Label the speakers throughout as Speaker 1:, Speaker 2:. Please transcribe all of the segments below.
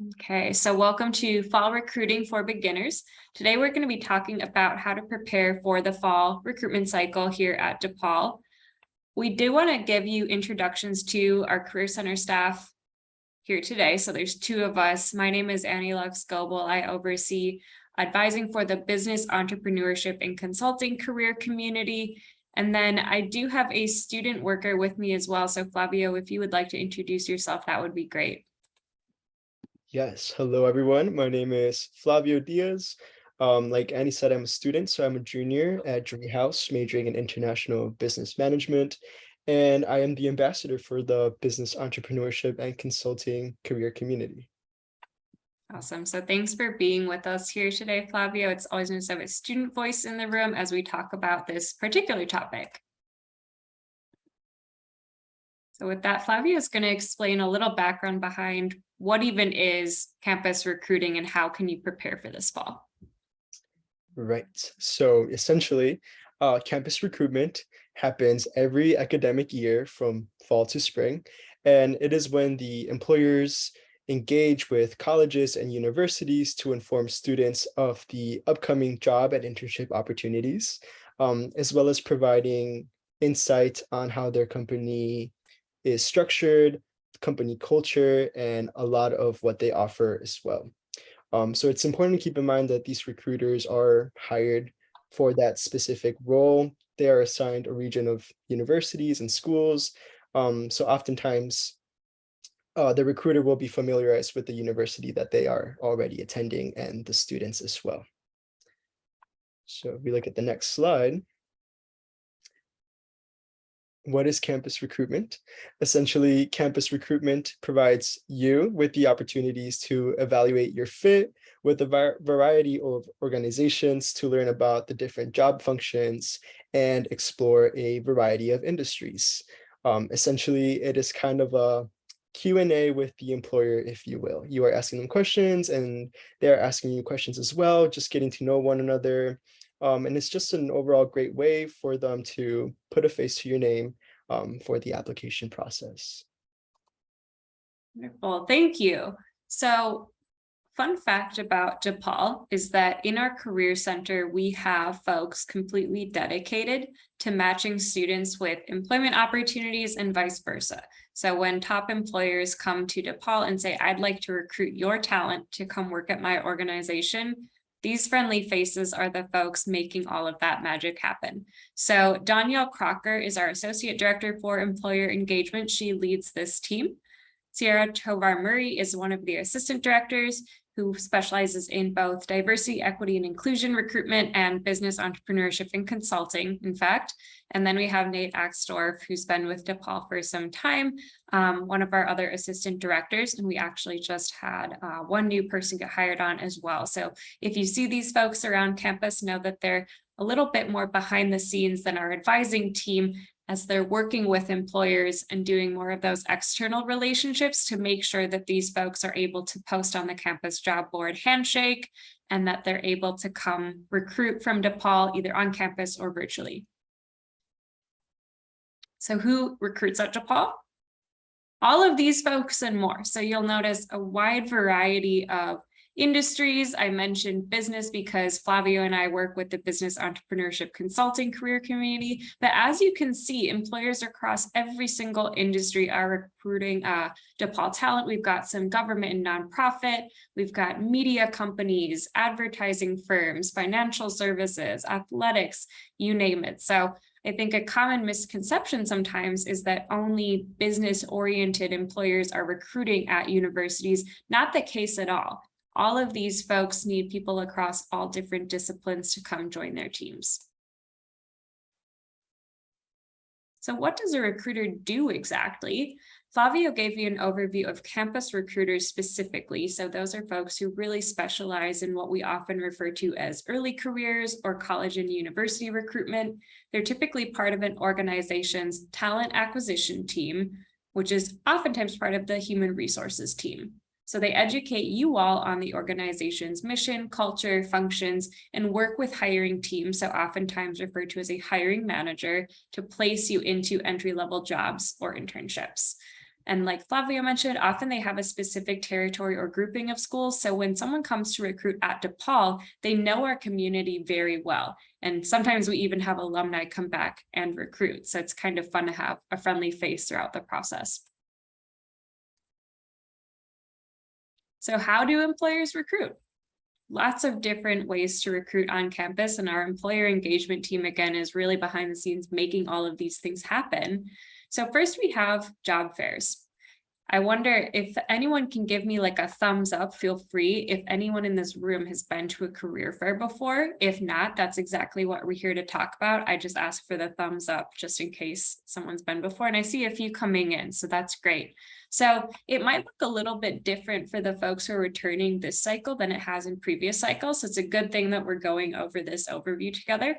Speaker 1: Okay, so welcome to Fall Recruiting for Beginners. Today we're going to be talking about how to prepare for the fall recruitment cycle here at DePaul. We do want to give you introductions to our Career Center staff here today. So there's two of us. My name is Annie Lux Goebel. I oversee advising for the business, entrepreneurship, and consulting career community. And then I do have a student worker with me as well. So Flavio, if you would like to introduce yourself, that would be great.
Speaker 2: Yes, hello everyone. My name is Flavio Diaz. Like Annie said, I'm a student, so I'm a junior at Dre House, majoring in international business management, and I am the ambassador for the business entrepreneurship and consulting career community.
Speaker 1: Awesome. So thanks for being with us here today, Flavio. It's always nice to have a student voice in the room as we talk about this particular topic. So with that, Flavio is going to explain a little background behind what even is campus recruiting and how can you prepare for this fall.
Speaker 2: Right. So essentially, campus recruitment happens every academic year from fall to spring, and it is when the employers engage with colleges and universities to inform students of the upcoming job and internship opportunities, as well as providing insight on how their company is structured, company culture, and a lot of what they offer as well. So it's important to keep in mind that these recruiters are hired for that specific role. They are assigned a region of universities and schools. So oftentimes, the recruiter will be familiarized with the university that they are already attending and the students as well. So if we look at the next slide. What is campus recruitment? Essentially, campus recruitment provides you with the opportunities to evaluate your fit with a variety of organizations to learn about the different job functions and explore a variety of industries. Essentially, it is kind of a Q&A with the employer, if you will. You are asking them questions and they're asking you questions as well, just getting to know one another. And it's just an overall great way for them to put a face to your name for the application process.
Speaker 1: Wonderful, thank you. So fun fact about DePaul is that in our Career Center, we have folks completely dedicated to matching students with employment opportunities and vice versa. So when top employers come to DePaul and say, I'd like to recruit your talent to come work at my organization, these friendly faces are the folks making all of that magic happen. So Danielle Crocker is our Associate Director for Employer Engagement. She leads this team. Sierra Tovar Murray is one of the Assistant Directors who specializes in both diversity, equity, and inclusion recruitment and business entrepreneurship and consulting, in fact. And then we have Nate Axdorf, who's been with DePaul for some time, one of our other assistant directors, and we actually just had one new person get hired on as well. So if you see these folks around campus, know that they're a little bit more behind the scenes than our advising team, as they're working with employers and doing more of those external relationships to make sure that these folks are able to post on the campus job board handshake and that they're able to come recruit from DePaul either on campus or virtually. So who recruits at DePaul? All of these folks and more. So you'll notice a wide variety of industries. I mentioned business because Flavio and I work with the business entrepreneurship consulting career community. But as you can see, employers across every single industry are recruiting DePaul talent. We've got some government and nonprofit. We've got media companies, advertising firms, financial services, athletics, you name it. So I think a common misconception sometimes is that only business-oriented employers are recruiting at universities. Not the case at all. All of these folks need people across all different disciplines to come join their teams. So what does a recruiter do exactly? Flavio gave you an overview of campus recruiters specifically. So those are folks who really specialize in what we often refer to as early careers or college and university recruitment. They're typically part of an organization's talent acquisition team, which is oftentimes part of the human resources team. So they educate you all on the organization's mission, culture, functions, and work with hiring teams, so oftentimes referred to as a hiring manager, to place you into entry-level jobs or internships. And like Flavia mentioned, often they have a specific territory or grouping of schools. So when someone comes to recruit at DePaul, they know our community very well. And sometimes we even have alumni come back and recruit. So it's kind of fun to have a friendly face throughout the process. So how do employers recruit? Lots of different ways to recruit on campus, and our employer engagement team, again, is really behind the scenes making all of these things happen. So first we have job fairs. I wonder if anyone can give me like a thumbs up, feel free, if anyone in this room has been to a career fair before. If not, that's exactly what we're here to talk about. I just ask for the thumbs up just in case someone's been before, and I see a few coming in, so that's great. So it might look a little bit different for the folks who are returning this cycle than it has in previous cycles. So it's a good thing that we're going over this overview together.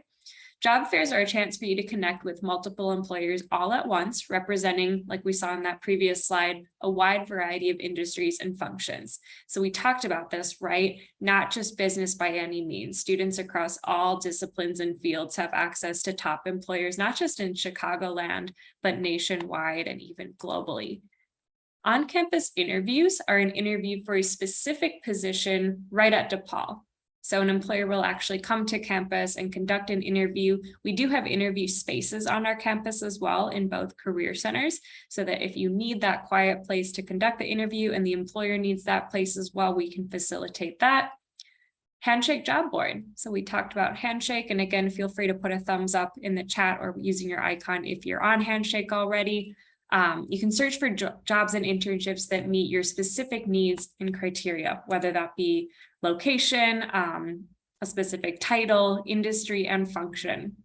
Speaker 1: Job fairs are a chance for you to connect with multiple employers all at once, representing, like we saw in that previous slide, a wide variety of industries and functions. So we talked about this, right? Not just business by any means. Students across all disciplines and fields have access to top employers, not just in Chicagoland, but nationwide and even globally. On-campus interviews are an interview for a specific position right at DePaul. So an employer will actually come to campus and conduct an interview. We do have interview spaces on our campus as well in both career centers, so that if you need that quiet place to conduct the interview and the employer needs that place as well, we can facilitate that. Handshake job board. So we talked about Handshake, and again, feel free to put a thumbs up in the chat or using your icon if you're on Handshake already. You can search for jobs and internships that meet your specific needs and criteria, whether that be location, a specific title, industry, and function.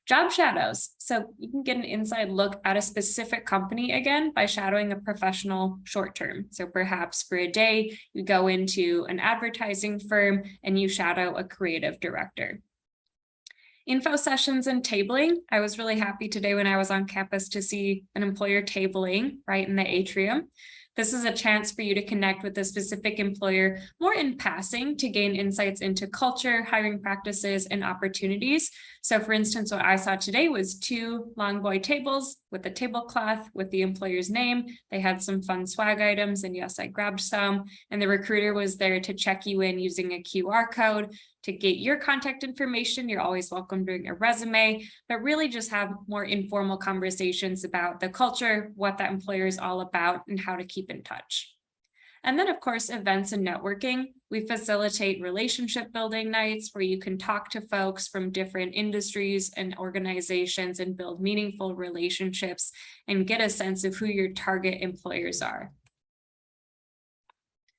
Speaker 1: Job shadows. So you can get an inside look at a specific company again by shadowing a professional short term. So perhaps for a day, you go into an advertising firm and you shadow a creative director. Info sessions and tabling. I was really happy today when I was on campus to see an employer tabling right in the atrium. This is a chance for you to connect with a specific employer more in passing to gain insights into culture, hiring practices, and opportunities. So for instance, what I saw today was 2 long boy tables with a tablecloth with the employer's name. They had some fun swag items, and yes, I grabbed some. And the recruiter was there to check you in using a QR code to get your contact information. You're always welcome to bring a resume, but really just have more informal conversations about the culture, what that employer is all about, and how to keep in touch. And then, of course, events and networking. We facilitate relationship building nights where you can talk to folks from different industries and organizations and build meaningful relationships and get a sense of who your target employers are.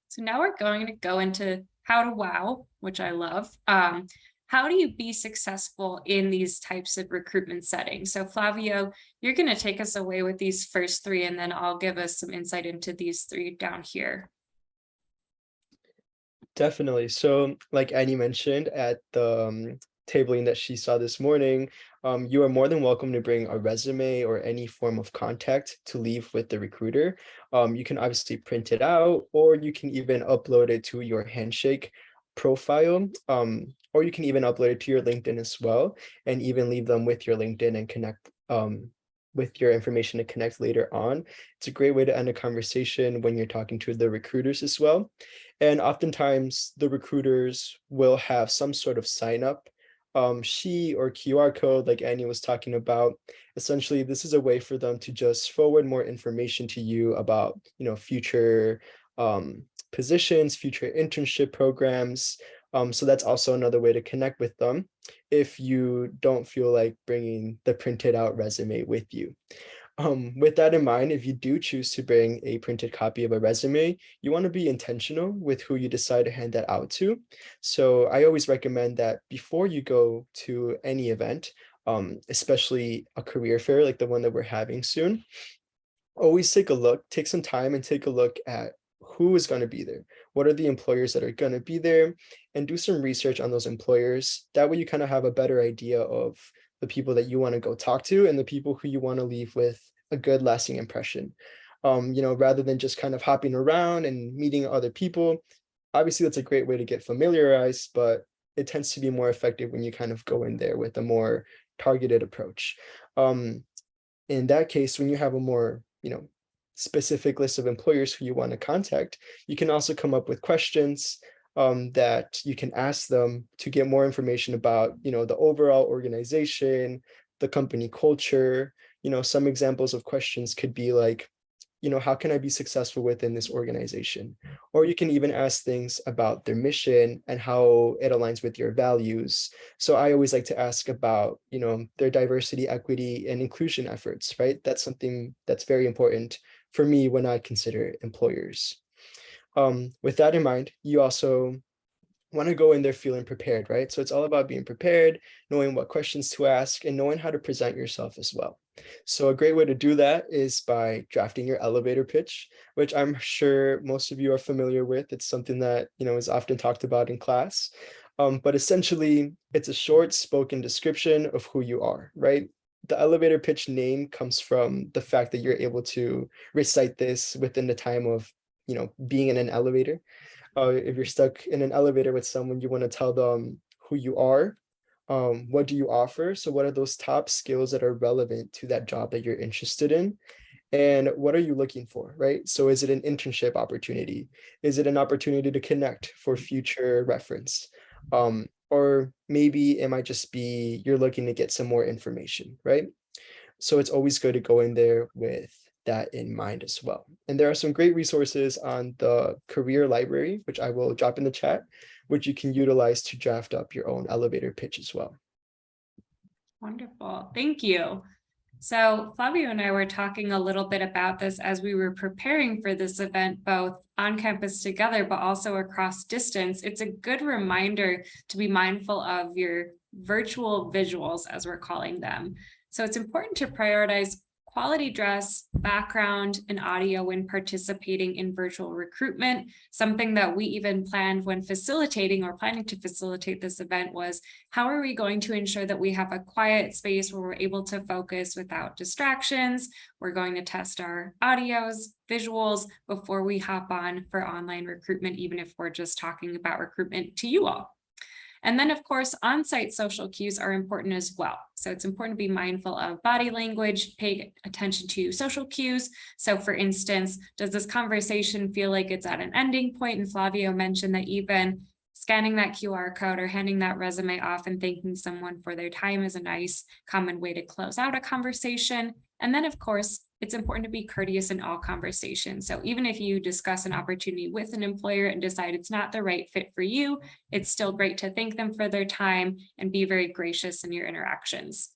Speaker 1: So now we're going to go into how to wow, which I love. How do you be successful in these types of recruitment settings? So Flavio, you're going to take us away with these first 3, and then I'll give us some insight into these 3 down here.
Speaker 2: Definitely. So like Annie mentioned at the tabling that she saw this morning, you are more than welcome to bring a resume or any form of contact to leave with the recruiter. You can obviously print it out, or you can even upload it to your Handshake profile, or you can even upload it to your LinkedIn as well, and even leave them with your LinkedIn and connect with your information to connect later on. It's a great way to end a conversation when you're talking to the recruiters as well. And oftentimes the recruiters will have some sort of sign up sheet or QR code like Annie was talking about. Essentially, this is a way for them to just forward more information to you about, future positions, future internship programs. So that's also another way to connect with them if you don't feel like bringing the printed out resume with you. With that in mind, if you do choose to bring a printed copy of a resume, you want to be intentional with who you decide to hand that out to. So I always recommend that before you go to any event, especially a career fair like the one that we're having soon, always take some time and take a look at who is going to be there. What are the employers that are going to be there, and do some research on those employers. That way you kind of have a better idea of the people that you want to go talk to and the people who you want to leave with a good lasting impression. Rather than just kind of hopping around and meeting other people. Obviously, that's a great way to get familiarized, but it tends to be more effective when you kind of go in there with a more targeted approach. In that case, when you have a more, specific list of employers who you want to contact, you can also come up with questions that you can ask them to get more information about, the overall organization, the company culture. Some examples of questions could be like, how can I be successful within this organization? Or you can even ask things about their mission and how it aligns with your values. So I always like to ask about, their diversity, equity, and inclusion efforts, right? That's something that's very important for me when I consider employers. With that in mind, you also want to go in there feeling prepared, right? So it's all about being prepared, knowing what questions to ask, and knowing how to present yourself as well. So a great way to do that is by drafting your elevator pitch, which I'm sure most of you are familiar with. It's something that, is often talked about in class. But essentially, it's a short spoken description of who you are, right? The elevator pitch name comes from the fact that you're able to recite this within the time of, being in an elevator. If you're stuck in an elevator with someone, you want to tell them who you are, what do you offer? So what are those top skills that are relevant to that job that you're interested in? And what are you looking for, right? So is it an internship opportunity? Is it an opportunity to connect for future reference? Or maybe it might just be you're looking to get some more information, right? So it's always good to go in there with that in mind as well. And there are some great resources on the career library, which I will drop in the chat, which you can utilize to draft up your own elevator pitch as well.
Speaker 1: Wonderful. Thank you. So Flavio and I were talking a little bit about this as we were preparing for this event, both on campus together, but also across distance. It's a good reminder to be mindful of your virtual visuals, as we're calling them. So it's important to prioritize quality dress, background, and audio when participating in virtual recruitment. Something that we even planned when facilitating or planning to facilitate this event was, how are we going to ensure that we have a quiet space where we're able to focus without distractions? We're going to test our audios, visuals before we hop on for online recruitment, even if we're just talking about recruitment to you all. And then, of course, on-site social cues are important as well. So it's important to be mindful of body language, pay attention to social cues. So for instance, does this conversation feel like it's at an ending point? And Flavio mentioned that even scanning that QR code or handing that resume off and thanking someone for their time is a nice common way to close out a conversation. And then, of course, it's important to be courteous in all conversations. So even if you discuss an opportunity with an employer and decide it's not the right fit for you, it's still great to thank them for their time and be very gracious in your interactions.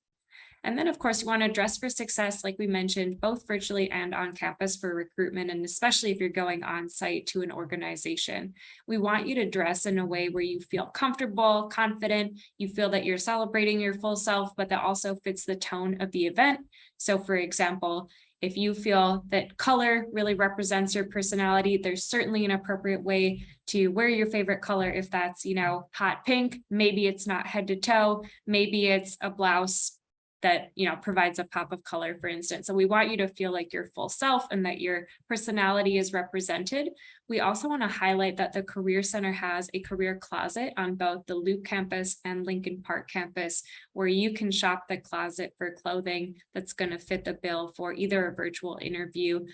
Speaker 1: And then, of course, you want to dress for success, like we mentioned, both virtually and on campus for recruitment, and especially if you're going on site to an organization. We want you to dress in a way where you feel comfortable, confident, you feel that you're celebrating your full self, but that also fits the tone of the event. So for example, if you feel that color really represents your personality, there's certainly an appropriate way to wear your favorite color. If that's, hot pink, maybe it's not head to toe, maybe it's a blouse that provides a pop of color, for instance. So we want you to feel like your full self and that your personality is represented. We also want to highlight that the Career Center has a career closet on both the Loop campus and Lincoln Park campus, where you can shop the closet for clothing that's going to fit the bill for either a virtual interview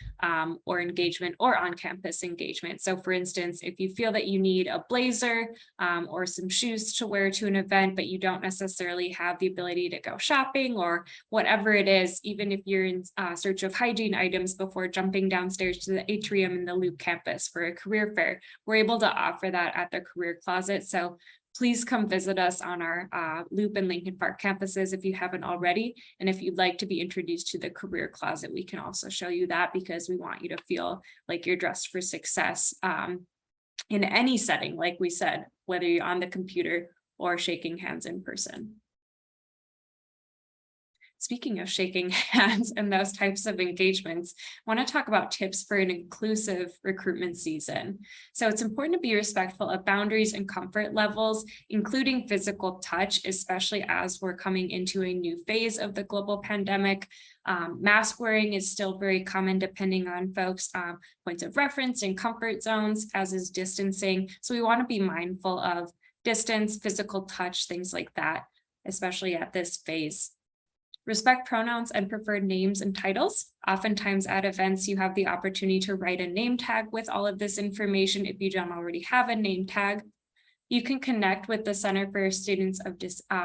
Speaker 1: or engagement or on-campus engagement. So for instance, if you feel that you need a blazer or some shoes to wear to an event, but you don't necessarily have the ability to go shopping or whatever it is, even if you're in search of hygiene items before jumping downstairs to the atrium in the Loop campus for a career fair, we're able to offer that at the career closet. So please come visit us on our Loop and Lincoln Park campuses if you haven't already. And if you'd like to be introduced to the career closet, we can also show you that, because we want you to feel like you're dressed for success in any setting, like we said, whether you're on the computer or shaking hands in person. Speaking of shaking hands and those types of engagements, I want to talk about tips for an inclusive recruitment season. So it's important to be respectful of boundaries and comfort levels, including physical touch, especially as we're coming into a new phase of the global pandemic. Mask wearing is still very common depending on folks' points of reference and comfort zones, as is distancing. So we want to be mindful of distance, physical touch, things like that, especially at this phase. Respect pronouns and preferred names and titles. Oftentimes at events, you have the opportunity to write a name tag with all of this information if you don't already have a name tag. You can connect with the Center for Students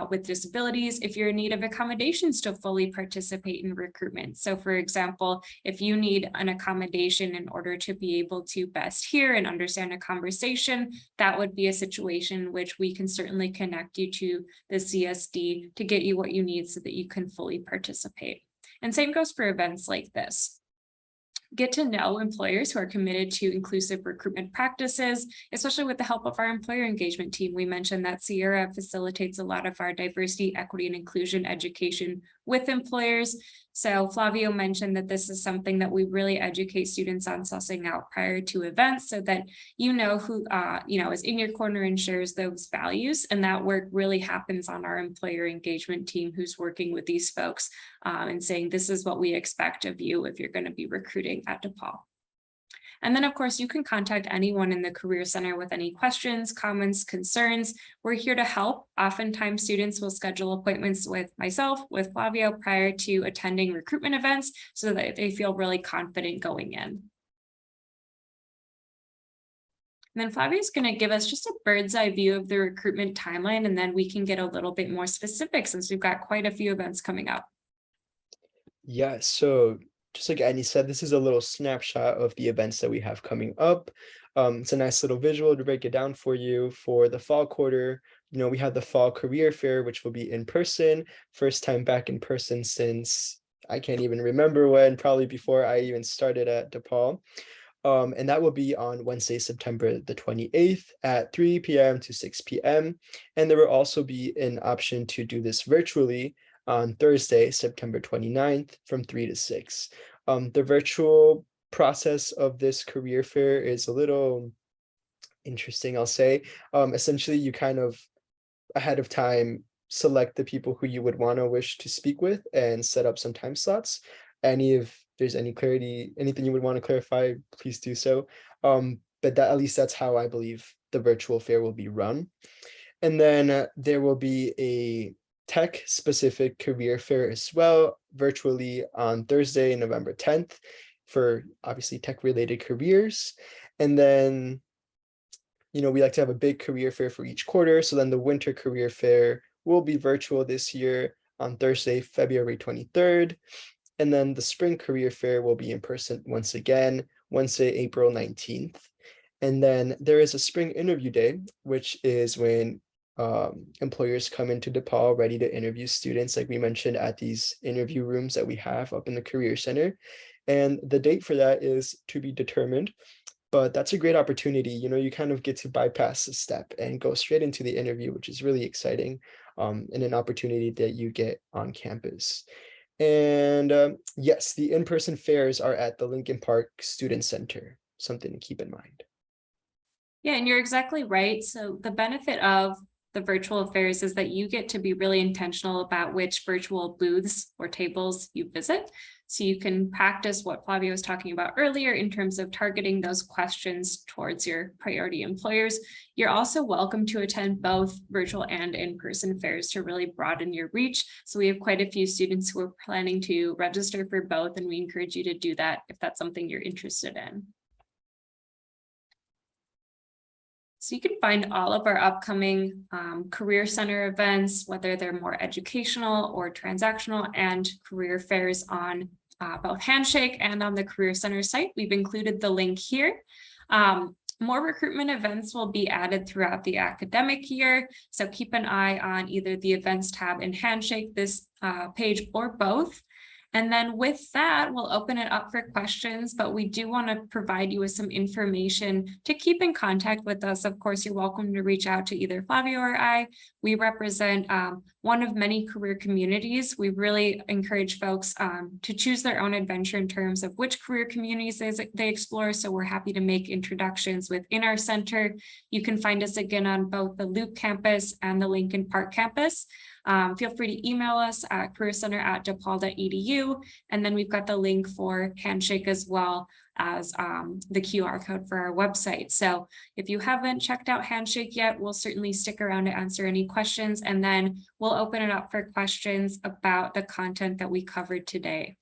Speaker 1: with Disabilities if you're in need of accommodations to fully participate in recruitment. So for example, if you need an accommodation in order to be able to best hear and understand a conversation, that would be a situation in which we can certainly connect you to the CSD to get you what you need so that you can fully participate. And same goes for events like this. Get to know employers who are committed to inclusive recruitment practices, especially with the help of our employer engagement team. We mentioned that Sierra facilitates a lot of our diversity, equity, and inclusion education with employers. So Flavio mentioned that this is something that we really educate students on sussing out prior to events so that you know who is in your corner and shares those values. And that work really happens on our employer engagement team who's working with these folks and saying, this is what we expect of you if you're going to be recruiting at DePaul. And then, of course, you can contact anyone in the Career Center with any questions, comments, concerns. We're here to help. Oftentimes, students will schedule appointments with myself, with Flavio, prior to attending recruitment events so that they feel really confident going in. And then Flavio is going to give us just a bird's eye view of the recruitment timeline, and then we can get a little bit more specific since we've got quite a few events coming up.
Speaker 2: Yeah, so just like Annie said, this is a little snapshot of the events that we have coming up. It's a nice little visual to break it down for you. For the fall quarter, we have the fall career fair, which will be in person, first time back in person since I can't even remember when, probably before I even started at DePaul. And that will be on Wednesday, September the 28th at 3 p.m. to 6 p.m. And there will also be an option to do this virtually on Thursday, September 29th from 3 to 6. The virtual process of this career fair is a little interesting, I'll say. Essentially, you kind of ahead of time select the people who you would wish to speak with and set up some time slots. If there's any clarity, anything you would want to clarify, please do so. But at least that's how I believe the virtual fair will be run. And then there will be a tech specific career fair as well, virtually on Thursday, November 10th, for obviously tech related careers. And then, we like to have a big career fair for each quarter. So then the winter career fair will be virtual this year on Thursday, February 23rd. And then the spring career fair will be in person once again, Wednesday, April 19th. And then there is a spring interview day, which is when employers come into DePaul ready to interview students, like we mentioned, at these interview rooms that we have up in the Career Center. And the date for that is to be determined, but that's a great opportunity. You kind of get to bypass a step and go straight into the interview, which is really exciting, and an opportunity that you get on campus. And yes, the in-person fairs are at the Lincoln Park Student Center, something to keep in mind.
Speaker 1: Yeah, and you're exactly right. So the benefit of the virtual fairs is that you get to be really intentional about which virtual booths or tables you visit. So you can practice what Flavio was talking about earlier in terms of targeting those questions towards your priority employers. You're also welcome to attend both virtual and in-person fairs to really broaden your reach. So we have quite a few students who are planning to register for both, and we encourage you to do that if that's something you're interested in. So you can find all of our upcoming Career Center events, whether they're more educational or transactional, and career fairs on both Handshake and on the Career Center site. We've included the link here. More recruitment events will be added throughout the academic year. So keep an eye on either the events tab in Handshake, this page, or both. And then with that, we'll open it up for questions, but we do want to provide you with some information to keep in contact with us. Of course, you're welcome to reach out to either Flavio or I. We represent one of many career communities. We really encourage folks to choose their own adventure in terms of which career communities they explore. So we're happy to make introductions within our center. You can find us again on both the Loop campus and the Lincoln Park campus. Feel free to email us at careercenter@depaul.edu. And then we've got the link for Handshake as well as the QR code for our website. So if you haven't checked out Handshake yet, we'll certainly stick around to answer any questions, and then we'll open it up for questions about the content that we covered today.